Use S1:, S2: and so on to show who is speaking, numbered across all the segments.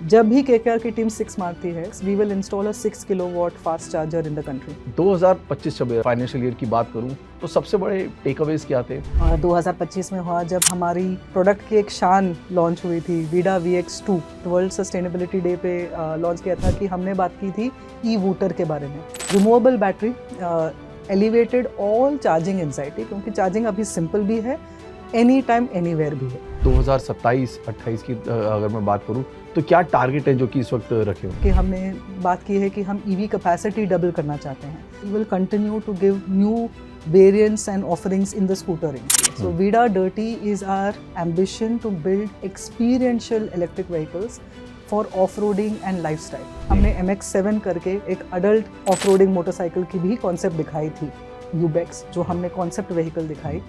S1: जब भी केकेआर की टीम 6 मारती है, we will install a 6 kilowatt fast charger in the country.
S2: 2025-26 financial year की बात करूं तो सबसे बड़े टेकअवेज क्या थे?
S1: 2025 में हुआ जब हमारी प्रोडक्ट की एक शान लॉन्च हुई थी, Vida VX2 world sustainability day पे लॉन्च किया था कि हमने बात की थी ई-वूटर के बारे में। Removable battery elevated all charging एंजाइटी, क्योंकि चार्जिंग अभी सिंपल भी है, एनी टाइम एनीवेयर भी है।
S2: 2027-28 की अगर मैं बात करूं तो क्या टारगेट है जो कि इस वक्त रखे हुए?
S1: कि हमने बात की है कि हम ईवी कैपेसिटी डबल करना चाहते हैं। We will continue to give new variants and offerings in the scooter range. So Vida Dirty is our ambition to build experiential electric vehicles for off-roading and lifestyle. हमने MX-7 करके एक adult off-roading motorcycle की भी concept दिखाई थी, UBEX, जो हमने concept vehicle दिखाई.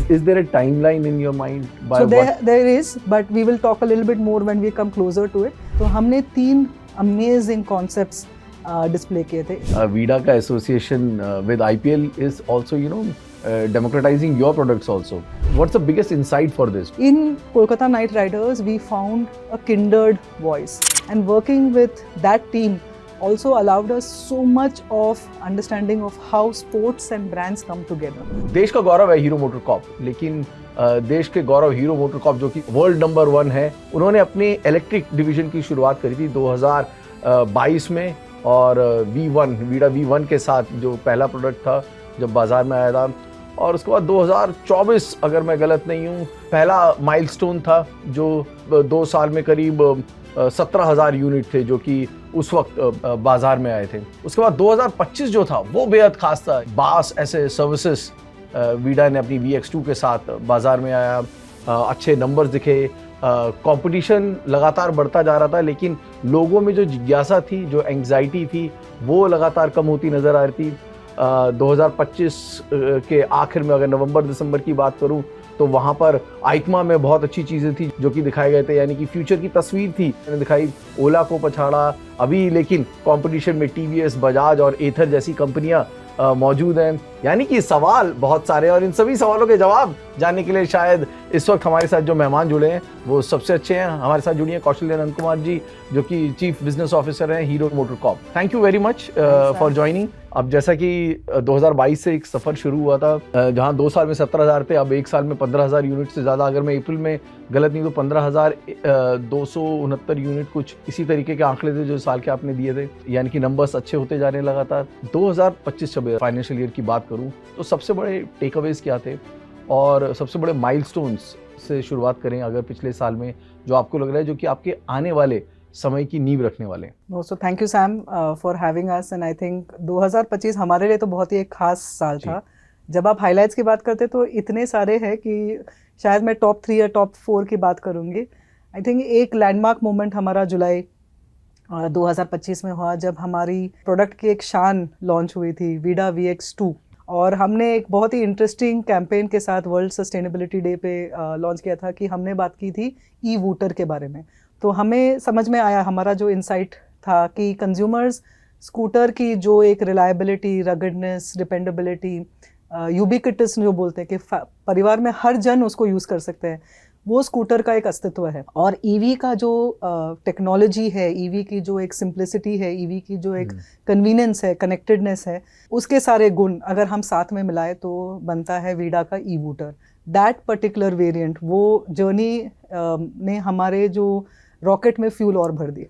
S2: Is there a timeline in your mind?
S1: So there is, but we will talk a little bit more when we come closer to it. तो हमने 3 amazing concepts display किए थे।
S2: Vida का association with IPL is also democratizing your products also. What's the biggest insight for this?
S1: In Kolkata Knight Riders, we found a kindred voice, and working with that team also allowed us so much of understanding of how sports and brands come together.
S2: देश का गौरव है hero MotoCorp, लेकिन देश के गौरव hero MotoCorp जो कि world number 1 है, उन्होंने अपने इलेक्ट्रिक डिवीजन की शुरुआत करी थी 2022 में, और वीडा V1 के साथ जो पहला प्रोडक्ट था जब बाजार में आया था, और उसके बाद 2024 अगर मैं गलत नहीं हूँ पहला माइलस्टोन था जो 2 साल में करीब 17,000 यूनिट थे जो कि उस वक्त बाजार में आए थे। उसके बाद 2025 जो था वो बेहद खास था। बास ऐसे सर्विसेज वीडा ने अपनी VX2 के साथ बाजार में आया, अच्छे नंबर्स दिखे, कंपटीशन लगातार बढ़ता जा रहा था, लेकिन लोगों में जो जिज्ञासा थी, जो एंग्जाइटी थी, वो लगातार कम होती नज़र आ रही थी। 2025 के आखिर में अगर नवंबर-दिसंबर की बात करूं तो वहाँ पर आइकमा में बहुत अच्छी चीज़ें थी जो कि दिखाए गए थे, यानी कि फ्यूचर की तस्वीर थी, मैंने दिखाई। ओला को पछाड़ा अभी, लेकिन कंपटीशन में TVS, बजाज और एथर जैसी कंपनियां मौजूद हैं। यानी कि सवाल बहुत सारे, और इन सभी सवालों के जवाब जानने के लिए शायद इस वक्त हमारे साथ जो मेहमान जुड़े हैं वो सबसे अच्छे हैं। हमारे साथ जुड़ी हैं कौशल्या नंद कुमार जी, जो कि चीफ बिजनेस ऑफिसर हैं Hero MotoCorp. Thank you very much for joining. अब जैसा कि 2022 से एक सफ़र शुरू हुआ था, जहां 2 साल में 17,000 थे, अब 1 साल में 15,000 यूनिट से ज़्यादा, अगर मैं अप्रैल में गलत नहीं तो 15,269 यूनिट कुछ इसी तरीके के आंकड़े थे जो साल के आपने दिए थे, यानी कि नंबर्स अच्छे होते जा रहे हैं लगातार। 2025-26 फाइनेंशियल ईयर की बात करूं तो सबसे बड़े टेकअवेज क्या थे और सबसे बड़े माइलस्टोन्स से शुरुआत करें अगर पिछले साल में, जो आपको लग रहा है जो कि आपके आने वाले समय की नींव रखने वाले?
S1: So thank you Sam for having us, and I think 2025 हमारे लिए तो बहुत ही एक खास साल था। जब आप हाइलाइट्स की बात करते तो इतने सारे हैं कि शायद मैं टॉप 3 या टॉप 4 की बात करूँगी। आई थिंक एक लैंडमार्क मोमेंट हमारा जुलाई 2025 में हुआ जब हमारी प्रोडक्ट की एक शान लॉन्च हुई थी, वीडा VX2, और हमने एक बहुत ही इंटरेस्टिंग कैंपेन के साथ वर्ल्ड सस्टेनेबिलिटी डे पे लॉन्च किया था कि हमने बात की थी ई-वूटर के बारे में। तो हमें समझ में आया, हमारा जो इंसाइट था कि कंज्यूमर्स स्कूटर की जो एक रिलायबिलिटी, रगडनेस, डिपेंडेबिलिटी, यूबिक्विटस जो बोलते हैं कि परिवार में हर जन उसको यूज़ कर सकते हैं, वो स्कूटर का एक अस्तित्व है। और ईवी का जो टेक्नोलॉजी है, ईवी की जो एक सिंप्लिसिटी है, ईवी की जो एक कन्वीनियंस है, कनेक्टेडनेस है, उसके सारे गुण अगर हम साथ में मिलाए तो बनता है वीडा का ई-वूटर। दैट पर्टिकुलर वेरिएंट, वो जर्नी ने हमारे जो रॉकेट में फ्यूल और भर दी,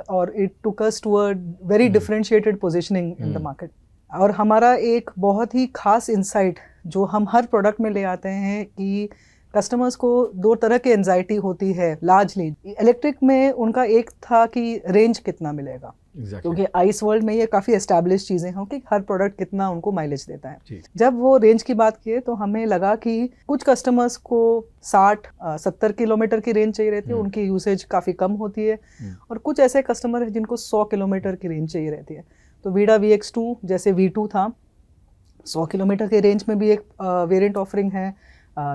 S1: और it took us to a very differentiated positioning in the market. और हमारा एक बहुत ही खास इंसाइट जो हम हर प्रोडक्ट में ले आते हैं कि कस्टमर्स को 2 तरह की एंजाइटी होती है लार्जली। इलेक्ट्रिक में उनका एक था कि रेंज कितना मिलेगा, क्योंकि आइस वर्ल्ड में ये काफ़ी एस्टैब्लिश चीज़ें हैं कि हर प्रोडक्ट कितना उनको माइलेज देता है। जब वो रेंज की बात किए तो हमें लगा कि कुछ कस्टमर्स को 60-70 किलोमीटर की रेंज चाहिए रहती है, उनकी यूसेज काफ़ी कम होती है, और कुछ ऐसे कस्टमर हैं जिनको 100 किलोमीटर की रेंज चाहिए रहती है। तो वीडा VX2 जैसे V2 था, 100 किलोमीटर के रेंज में भी एक वेरिएंट ऑफरिंग है,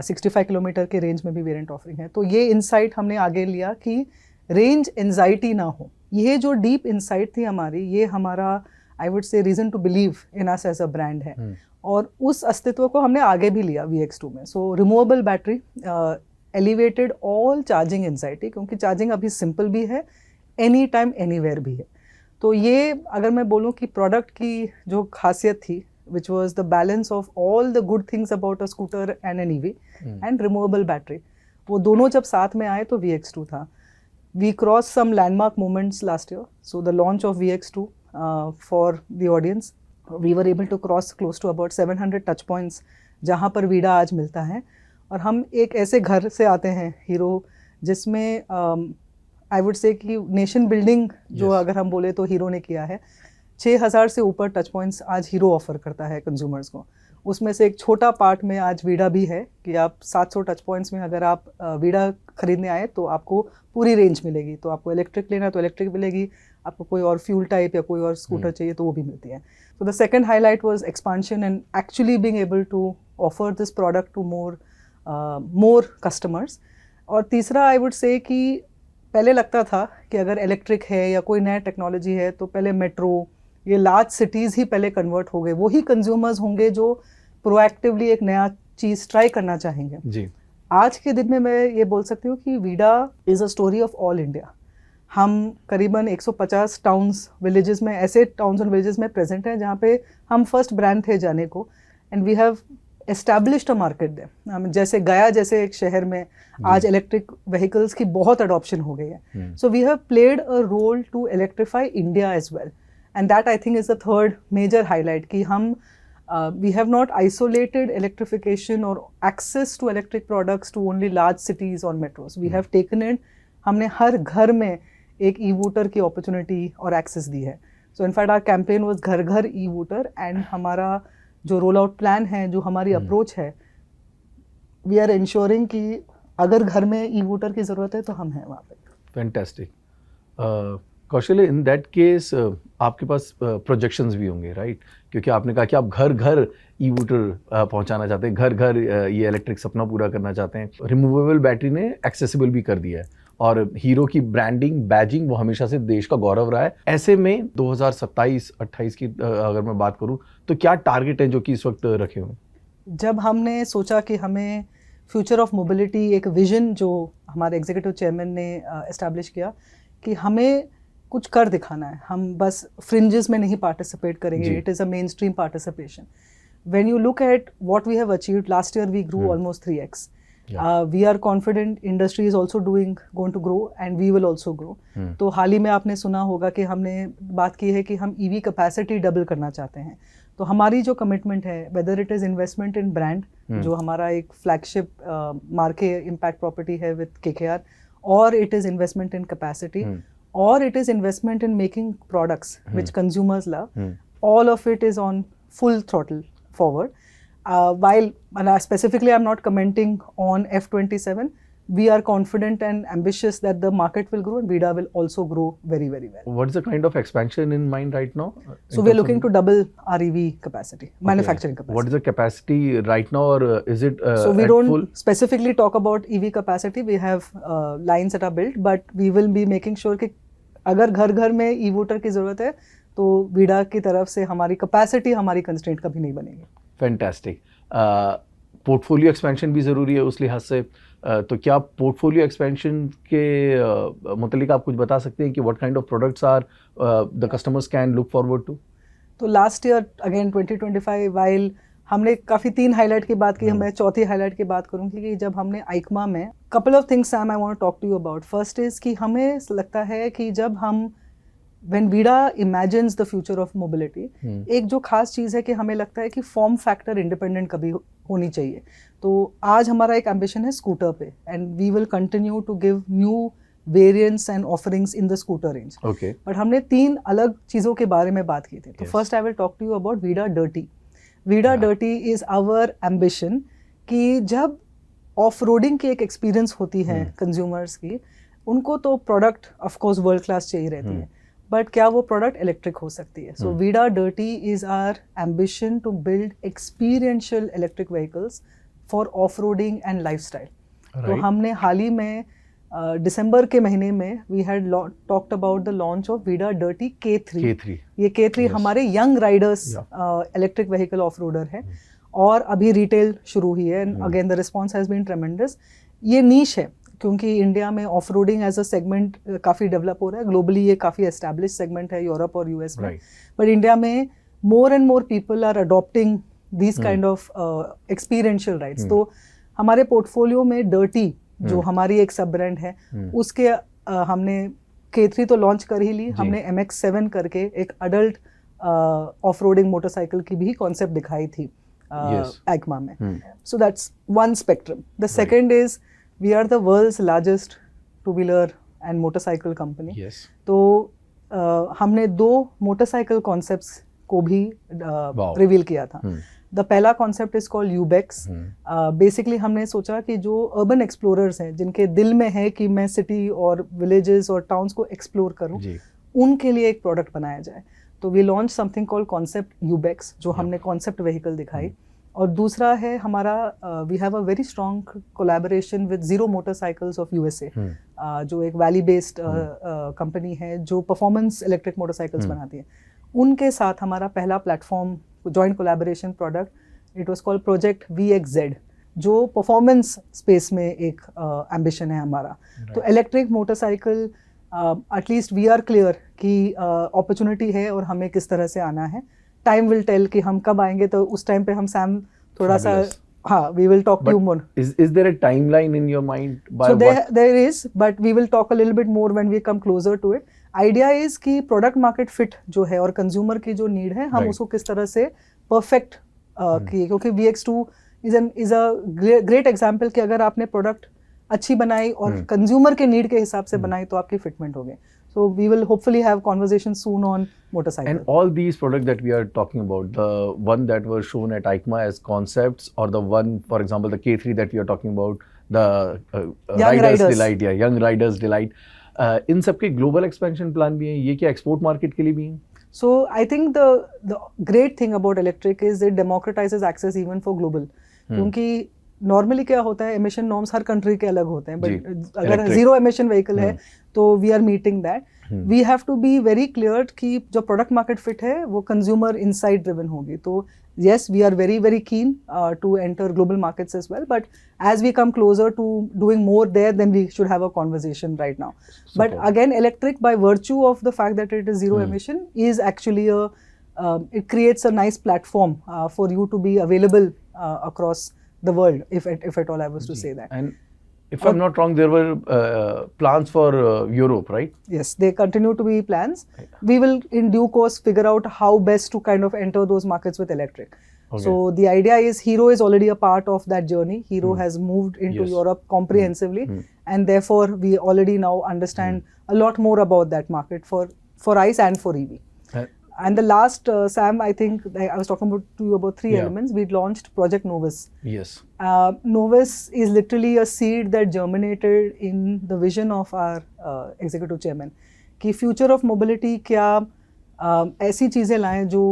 S1: 65 किलोमीटर के रेंज में भी वेरिएंट ऑफरिंग है। तो ये इंसाइट हमने आगे लिया कि रेंज एंजाइटी ना हो। ये जो डीप इंसाइट थी हमारी, ये हमारा I would say reason to believe in us as a brand है, और उस अस्तित्व को हमने आगे भी लिया VX2 में। So removable battery elevated all charging एंजाइटी, क्योंकि चार्जिंग अभी सिंपल भी है, एनी टाइम एनीवेयर भी है। तो ये अगर मैं बोलूँ कि प्रोडक्ट की जो खासियत थी, which was the balance of all the good things about a scooter and an EV and removable battery, वो दोनों जब साथ में आए तो VX2 था। We crossed some landmark moments last year. So the launch of VX2 for the audience, we were able to cross close to about 700 touch points जहाँ पर वीडा आज मिलता है। और हम एक ऐसे घर से आते हैं हीरो जिसमें आई वुड से कि नेशन बिल्डिंग जो अगर हम बोले तो हीरो ने किया है। 6000 से ऊपर टच पॉइंट्स आज हीरो ऑफर करता है कंज्यूमर्स को। उसमें से एक छोटा पार्ट में आज वीडा भी है कि आप 700 टच पॉइंट्स में अगर आप वीडा खरीदने आए तो आपको पूरी रेंज मिलेगी। तो आपको इलेक्ट्रिक लेना तो इलेक्ट्रिक मिलेगी, आपको कोई और फ्यूल टाइप या कोई और स्कूटर चाहिए तो वो भी मिलती है। तो the second highlight was expansion and actually being able to offer this product to more customers. और तीसरा आई वुड से कि पहले लगता था कि अगर इलेक्ट्रिक है या कोई नया टेक्नोलॉजी है तो पहले मेट्रो, ये लार्ज सिटीज़ ही पहले कन्वर्ट हो गए, वही कंज्यूमर्स होंगे जो प्रोएक्टिवली एक नया चीज़ ट्राई करना चाहेंगे जी। आज के दिन में मैं ये बोल सकती हूँ कि Vida is a story of all India. हम करीबन 150 टाउन्स विलेजेस में, ऐसे टाउन्स एंड विलेजेस में प्रेजेंट हैं जहाँ पे हम फर्स्ट ब्रांड थे जाने को, and we have established a market there. जैसे गया जैसे एक शहर में आज इलेक्ट्रिक व्हीकल्स की बहुत अडॉप्शन हो गई है। So we have played a role to electrify India as well, and that I think is the third major highlight कि हम we have not isolated electrification or access to electric products to only large cities or metros. We have taken it, हमने हर घर में एक e-wooter की opportunity और access दी है। So in fact our campaign was घर घर e-wooter, and हमारा जो roll out plan है, जो हमारी approach है, we are ensuring कि अगर घर में e-wooter की ज़रूरत है तो हम हैं वहाँ पे।
S2: Fantastic. कौशल्य, इन दैट केस आपके पास प्रोजेक्शंस भी होंगे, राइट? क्योंकि आपने कहा कि आप घर घर ई-वूटर पहुंचाना चाहते हैं, घर घर ये इलेक्ट्रिक सपना पूरा करना चाहते हैं। रिमूवेबल बैटरी ने एक्सेसिबल भी कर दिया है, और हीरो की ब्रांडिंग, बैजिंग वो हमेशा से देश का गौरव रहा है। ऐसे में 2027-28 की अगर मैं बात करूं तो क्या टारगेट हैं जो कि इस वक्त रखे हुए?
S1: जब हमने सोचा कि हमें फ्यूचर ऑफ मोबिलिटी, एक विजन जो हमारे एग्जीक्यूटिव चेयरमैन ने एस्टैब्लिश किया कि हमें कुछ कर दिखाना है, हम बस फ्रिंजेस में नहीं पार्टिसिपेट करेंगे, it is a mainstream participation. When you look at what we have achieved, last year we grew almost 3x. We are confident industry is also going to grow and we will also grow. तो हाल ही में आपने सुना होगा कि हमने बात की है कि हम EV कैपेसिटी डबल करना चाहते हैं। तो हमारी जो कमिटमेंट है, whether it is investment in brand, जो हमारा एक फ्लैगशिप मार्के इम्पैक्ट प्रॉपर्टी है विद KKR, और it is investment in capacity, or it is investment in making products which consumers love, all of it is on full throttle forward. While specifically I'm not commenting on F27, we are confident and ambitious that the market will grow and VIDA will also grow very, very well.
S2: What is the kind of expansion in mind right now?
S1: So we're looking to double our EV capacity, manufacturing capacity.
S2: What is the capacity right now, or is it
S1: so we don't full? Specifically talk about EV capacity. We have lines that are built, but we will be making sure कि अगर घर घर में e-wooter की ज़रूरत है तो Vida की तरफ से हमारी कैपेसिटी, हमारी कंस्ट्रेंट कभी नहीं बनेगी।
S2: फैंटास्टिक। पोर्टफोलियो एक्सपेंशन भी ज़रूरी है उस लिहाज से, तो क्या पोर्टफोलियो एक्सपेंशन के मुतालिक आप कुछ बता सकते हैं कि what kind of products are the customers can look forward to?
S1: तो लास्ट ईयर अगेन 2025 वाइल हमने काफ़ी 3 हाईलाइट की बात की, मैं चौथी हाईलाइट की बात करूँगी कि जब हमने आइकमा में couple of things same I want to talk to you about. First is कि हमें लगता है कि जब हम when Vida imagines the future of mobility, एक जो खास चीज़ है कि हमें लगता है कि फॉर्म फैक्टर इंडिपेंडेंट कभी होनी चाहिए। तो आज हमारा एक एम्बिशन है स्कूटर पे, and we will continue to give new variants and offerings in the scooter range. But हमने 3 अलग चीज़ों के बारे में बात की थी। तो first I will talk to you about Vida dirty. Vida dirty is our ambition कि जब ऑफ रोडिंग की एक एक्सपीरियंस होती है कंज्यूमर्स की, उनको तो product of course world class चाहिए रहती है, बट क्या वो प्रोडक्ट इलेक्ट्रिक हो सकती है? So Vida dirty is our ambition to build experiential electric vehicles for off roading and lifestyle. तो हमने हाल ही में दिसंबर के महीने में we had talked about the launch of Vida dirty K3। ये K3 हमारे young riders electric vehicle off roader है, और अभी रिटेल शुरू हुई है, and again the response has been tremendous. ये नीश है, क्योंकि इंडिया में off roading as a segment काफ़ी डेवलप हो रहा है, ग्लोबली ये काफ़ी एस्टैब्लिश सेगमेंट है यूरोप और यूएस में, बट इंडिया में more and more people are adopting this kind of experiential rides. तो हमारे पोर्टफोलियो में डर्टी जो हमारी एक सब ब्रांड है उसके हमने K3 तो लॉन्च कर ही ली, हमने MX7 करके एक अडल्ट ऑफ रोडिंग मोटरसाइकिल की भी कॉन्सेप्ट दिखाई थी EICMA में। So that's one spectrum. The second is we are the world's largest two wheeler and motorcycle company. तो हमने 2 मोटरसाइकिल कॉन्सेप्ट्स को भी रिवील किया था। द पहला कॉन्सेप्ट इज कॉल्ड यूबेक्स। बेसिकली हमने सोचा कि जो अर्बन एक्सप्लोरर्स हैं जिनके दिल में है कि मैं सिटी और विलेजेस और टाउन्स को एक्सप्लोर करूं, उनके लिए एक प्रोडक्ट बनाया जाए। तो we launch something called concept Ubex, जो हमने कॉन्सेप्ट व्हीकल दिखाई। और दूसरा है हमारा we have a very strong collaboration with zero motorcycles of USA, जो एक वैली बेस्ड कंपनी है जो परफॉर्मेंस इलेक्ट्रिक मोटरसाइकिल्स बनाती है। उनके साथ हमारा पहला platform joint collaboration product, it was called project VXZ, जो परफॉर्मेंस स्पेस में एक एम्बिशन है हमारा। तो electric motorcycle at least we are clear कि अपॉर्चुनिटी है और हमें किस तरह से आना है। टाइम विल टेल कि हम कब आएंगे, तो उस टाइम पे हम सैम थोड़ा सा we will talk to you more.
S2: Is there a timeline in your mind?
S1: So there is, but we will talk a little bit more when we come closer to it. Idea is कि product market fit जो है और consumer की जो need है, हम उसको किस तरह से perfect किए, क्योंकि VX2 is a great example कि अगर आपने product अच्छी बनाई और consumer के need के हिसाब से बनाई तो आपकी fitment होगी। So we will hopefully have conversations soon on motorcycle.
S2: And all these products that we are talking about, the one that were shown at EICMA as concepts, or the one, for example, the K3 that we are talking about, the Riders Delight, Young Riders Delight, इन सब के global expansion plan भी हैं, ये क्या export market के लिए भी हैं?
S1: So I think the great thing about electric is it democratizes access even for global. क्योंकि नॉर्मली क्या होता है, एमिशन नॉर्म्स हर कंट्री के अलग होते हैं, बट अगर जीरो एमिशन व्हीकल है तो we are meeting that. We have to be very clear कि जो प्रोडक्ट मार्केट फिट है वो कंज्यूमर इनसाइट ड्रिवन होगी। तो yes, we are very very keen to enter global markets as well, but as we come closer to doing more there, then we should have a conversation right now. Super. But again, electric, by virtue of the fact that it is zero emission, is actually it creates a nice platform for you to be available across the world, if at all I was to say that.
S2: And if I'm not wrong, there were plans for Europe, right?
S1: Yes, they continue to be plans. We will in due course figure out how best to kind of enter those markets with electric. Okay. So the idea is Hero is already a part of that journey. Hero has moved into Europe comprehensively, and therefore we already now understand a lot more about that market for ICE and for EV. And the last, Sam, I think I was talking to you about 3 elements. We launched Project Novus.
S2: Yes.
S1: Novus is literally a seed that germinated in the vision of our executive chairman कि future of mobility क्या ऐसी चीज़ें लाएं जो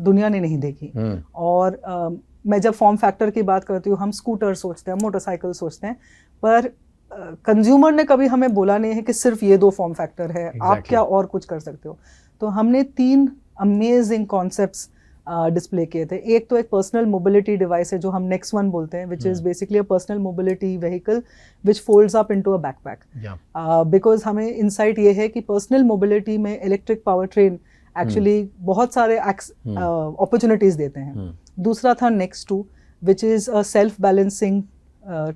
S1: दुनिया ने नहीं देखी। और मैं जब फॉर्म फैक्टर की बात करती हूँ, हम स्कूटर सोचते हैं, मोटरसाइकिल सोचते हैं, पर कंज्यूमर ने कभी हमें बोला नहीं है कि सिर्फ ये 2 फॉर्म फैक्टर है, आप क्या और कुछ कर सकते हो। तो हमने 3 अमेजिंग कॉन्सेप्ट्स डिस्प्ले किए थे। एक तो एक पर्सनल मोबिलिटी डिवाइस है जो हम नेक्स्ट वन बोलते हैं, which is basically a personal mobility vehicle which folds up into a backpack. Because हमें इनसाइट ये है कि पर्सनल मोबिलिटी में इलेक्ट्रिक पावर ट्रेन एक्चुअली बहुत सारे अपॉर्चुनिटीज देते हैं। दूसरा था next 2, which is a self balancing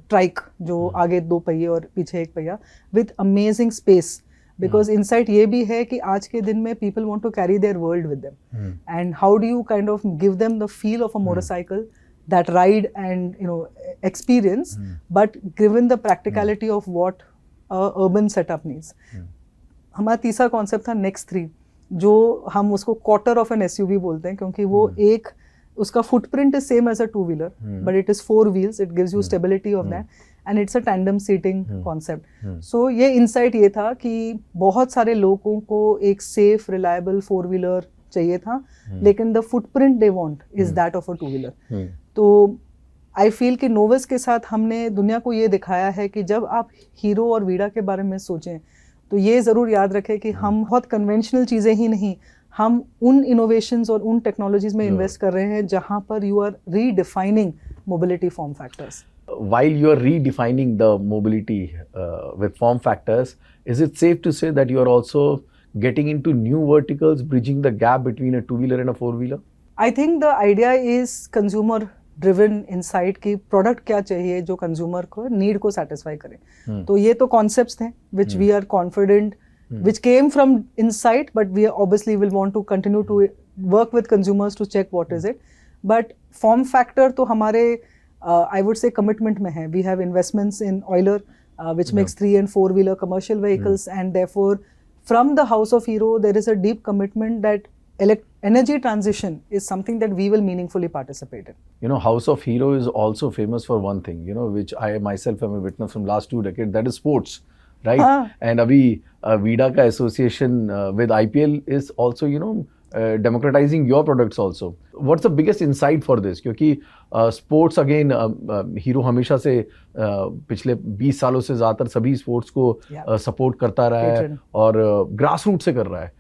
S1: trike जो आगे 2 पहिए और पीछे 1 पहिया with amazing space. Because insight ये भी है कि आज के दिन में people want to carry their world with them, and how do you kind of give them the feel of a motorcycle, that ride and experience, but given the practicality of what urban setup needs. हमारा तीसरा concept था next 3, जो हम उसको quarter of N SUV बोलते हैं, क्योंकि वो एक उसका footprint is same as a 2 wheeler, but it is 4 wheels, it gives you stability of that, and it's a tandem seating concept. So ये इंसाइट ये था कि बहुत सारे लोगों को एक सेफ रिलायबल 4 व्हीलर चाहिए था, लेकिन the footprint they want is that of a 2 wheeler. तो आई फील कि नोवस के साथ हमने दुनिया को ये दिखाया है कि जब आप हीरो और वीडा के बारे में सोचें तो ये ज़रूर याद रखें कि हम बहुत कन्वेंशनल चीज़ें ही नहीं, हम उन इनोवेशंस और उन टेक्नोलॉजीज में इन्वेस्ट कर रहे हैं जहाँ पर you are redefining mobility form factors.
S2: while you are redefining the mobility with form factors, is it safe to say that you are also getting into new verticals, bridging the gap between a two-wheeler and a four-wheeler?
S1: I think the idea is consumer driven insight कि product क्या चाहिए जो consumer को need को satisfy करे. तो ये तो कॉन्सेप्ट्स थे which we are confident which came from insight, but we obviously will want to continue to work with consumers to check what is it. But form factor तो हमारे I would say commitment में है. We have investments in Euler which makes 3 and 4 wheeler commercial vehicles, and therefore from the House of Hero there is a deep commitment that energy transition is something that we will meaningfully participate in.
S2: You know, House of Hero is also famous for one thing, you know, which I myself am a witness from last 2 decades, that is sports, right? And abhi VIDA ka association with IPL is also, you know, democratizing your products also. What's the biggest insight for this? क्योंकि sports again hero हमेशा से पिछले 20 सालों से ज़्यादातर सभी sports को support करता रहा है और grassroots से कर रहा है,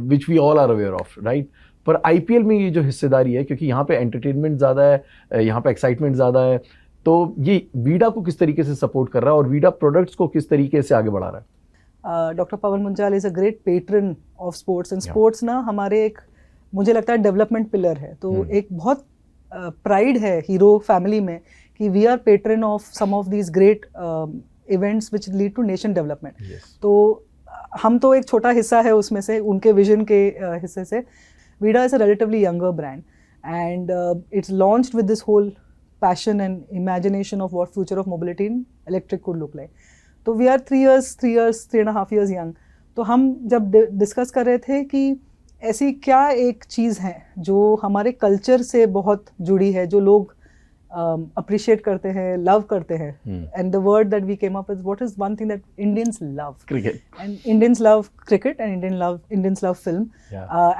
S2: which we all are aware of, right? पर IPL में ये जो हिस्सेदारी है, क्योंकि यहाँ पे एंटरटेनमेंट ज़्यादा है, यहाँ पे एक्साइटमेंट ज़्यादा है, तो ये वीडा को किस तरीके से सपोर्ट कर रहा है और वीडा प्रोडक्ट्स को किस तरीके से आगे बढ़ा रहा है?
S1: Doctor Pavan Munjal is a great patron of sports, and sports ना हमारे एक, मुझे लगता है डेवलपमेंट पिलर है. तो एक बहुत प्राइड है हीरो फैमिली में कि we are patron of some of these great events which lead to nation development. तो हम तो एक छोटा हिस्सा है उसमें से, उनके विजन के हिस्से से. VIDA is a relatively younger brand, and it's launched with this whole passion and imagination of what future of mobility in electric could look like. तो we are 3.5 years young. तो हम जब डिस्कस कर रहे थे कि ऐसी क्या एक चीज़ है जो हमारे कल्चर से बहुत जुड़ी है, जो लोग अप्रिशिएट करते हैं, लव करते हैं. And the word that we came up with, what is one thing that Indians love? Cricket. And Indians love cricket and Indians love film.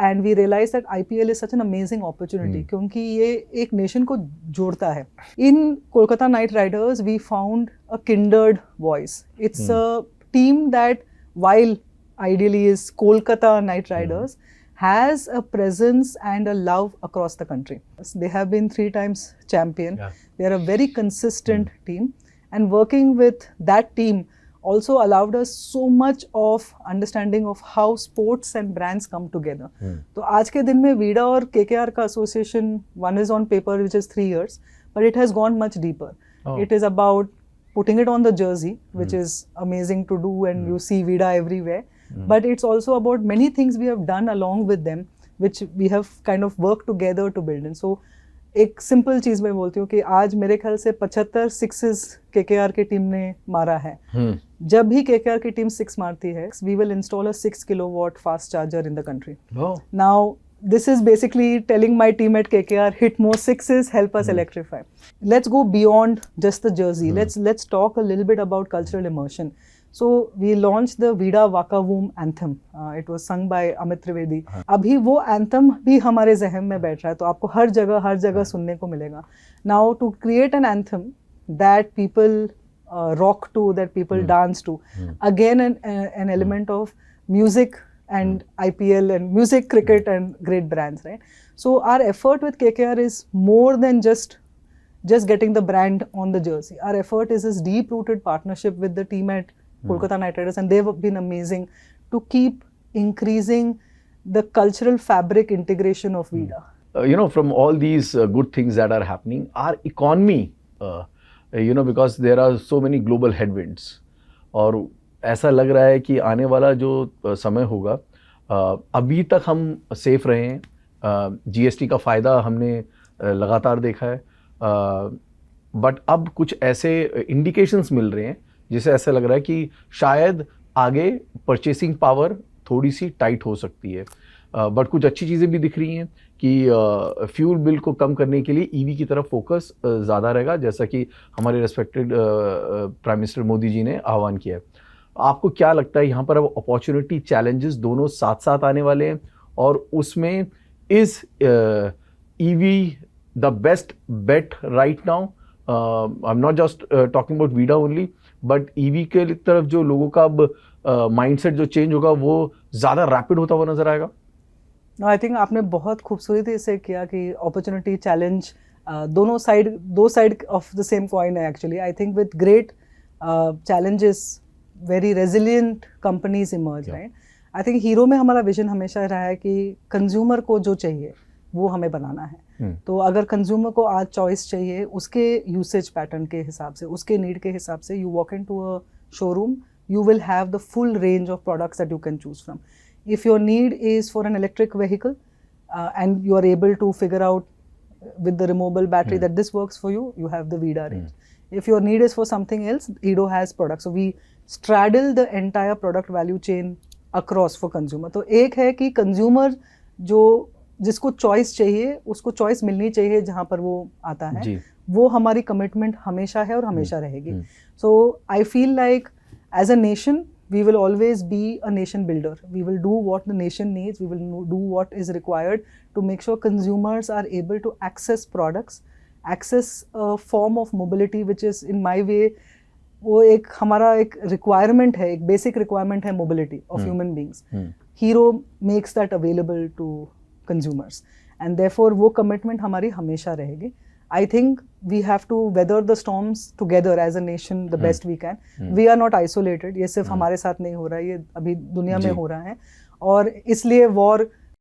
S1: And we realise that IPL is such an amazing opportunity, क्योंकि ये एक nation को जोड़ता है. In Kolkata knight riders we found a kindred voice. It's a team that while ideally is Kolkata Knight Riders, has a presence and a love across the country. They have been 3 times champion. They are a very consistent team, and working with that team also allowed us so much of understanding of how sports and brands come together. तो आज के दिन में VIDA और KKR का association, one is on paper which is 3 years, but it has gone much deeper. It is about putting it on the jersey, which is amazing to do, and you see VIDA everywhere. But it's also about many things we have done along with them, which we have kind of worked together to build. And so एक simple चीज़ मैं बोलती हूँ कि आज मेरे ख्याल से 75 sixes KKR की टीम ने मारा है. जब भी KKR की टीम 6 मारती है, we will install a 6 kilowatt fast charger in the country. Now this is basically telling my team at KKR, hit more 6s, help us electrify. Let's go beyond just the jersey. Let's talk a little bit about cultural immersion. So we launched the VIDA Waka Voom anthem. It was sung by Amit Trivedi. अभी वो anthem भी हमारे जहन में बैठ रहा है, तो आपको हर जगह सुनने को मिलेगा. Now to create an anthem that people rock to, that people dance to, again an element of music and IPL and music, cricket and great brands, right? So our effort with KKR is more than just getting the brand on the jersey. Our effort is this deep-rooted partnership with the team at Kolkata Knight Riders, and they've been amazing to keep increasing the cultural fabric integration of VIDA.
S2: You know, from all these good things that are happening, our economy, you know, because there are so many global headwinds, और ऐसा लग रहा है कि आने वाला जो समय होगा, अभी तक हम सेफ रहे हैं. GST का फ़ायदा हमने लगातार देखा है, बट अब कुछ ऐसे इंडिकेशंस मिल रहे हैं जिससे ऐसा लग रहा है कि शायद आगे परचेसिंग पावर थोड़ी सी टाइट हो सकती है. बट कुछ अच्छी चीज़ें भी दिख रही हैं कि फ्यूल बिल को कम करने के लिए EV की तरफ फोकस ज़्यादा रहेगा, जैसा कि हमारे respected prime minister Modi ji ने आह्वान किया है. आपको क्या लगता है यहाँ पर अब अपॉर्चुनिटी चैलेंजेस दोनों साथ साथ आने वाले हैं, और उसमें is EV the best bet right now? I am not just talking about VIDA only, but EV के तरफ जो लोगों का अब माइंडसेट जो चेंज होगा वो ज़्यादा रैपिड होता हुआ नजर आएगा.
S1: आई थिंक आपने बहुत खूबसूरती से किया कि अपॉर्चुनिटी चैलेंज दोनों साइड, दो side of the same coin है actually. I think with great challenges, very resilient companies emerge,
S2: Yeah.
S1: right? I think Hero में हमारा विजन हमेशा रहा है कि कंज्यूमर को जो चाहिए वो हमें बनाना है. तो अगर कंज्यूमर को आज चॉइस चाहिए उसके यूसेज पैटर्न के हिसाब से, उसके नीड के हिसाब से, you walk into a showroom, you will have the full range of products that you can choose from. If your need is for an electric vehicle and you are able to figure out with the removable battery that this works for you, you have the VIDA range. If your need is for something else, Edo has products. So we straddle the entire product value chain across for consumer. तो एक है कि consumer जो जिसको choice चाहिए उसको choice मिलनी चाहिए जहाँ पर वो आता है
S2: जी.
S1: वो हमारी कमिटमेंट हमेशा है और हमेशा रहेगी. So I feel like as a nation, we will always be a nation builder. We will do what the nation needs. We will do what is required to make sure consumers are able to access products, access a form of mobility which is in my way, वो एक हमारा एक requirement है, एक basic requirement है mobility of human beings. Hero makes that available to consumers and therefore वो commitment हमारी हमेशा रहेगी. I think we have to weather the storms together as a nation the best we can. We are not isolated. ये सिर्फ हमारे साथ नहीं हो रहा है, ये अभी दुनिया में हो रहा है और इसलिए war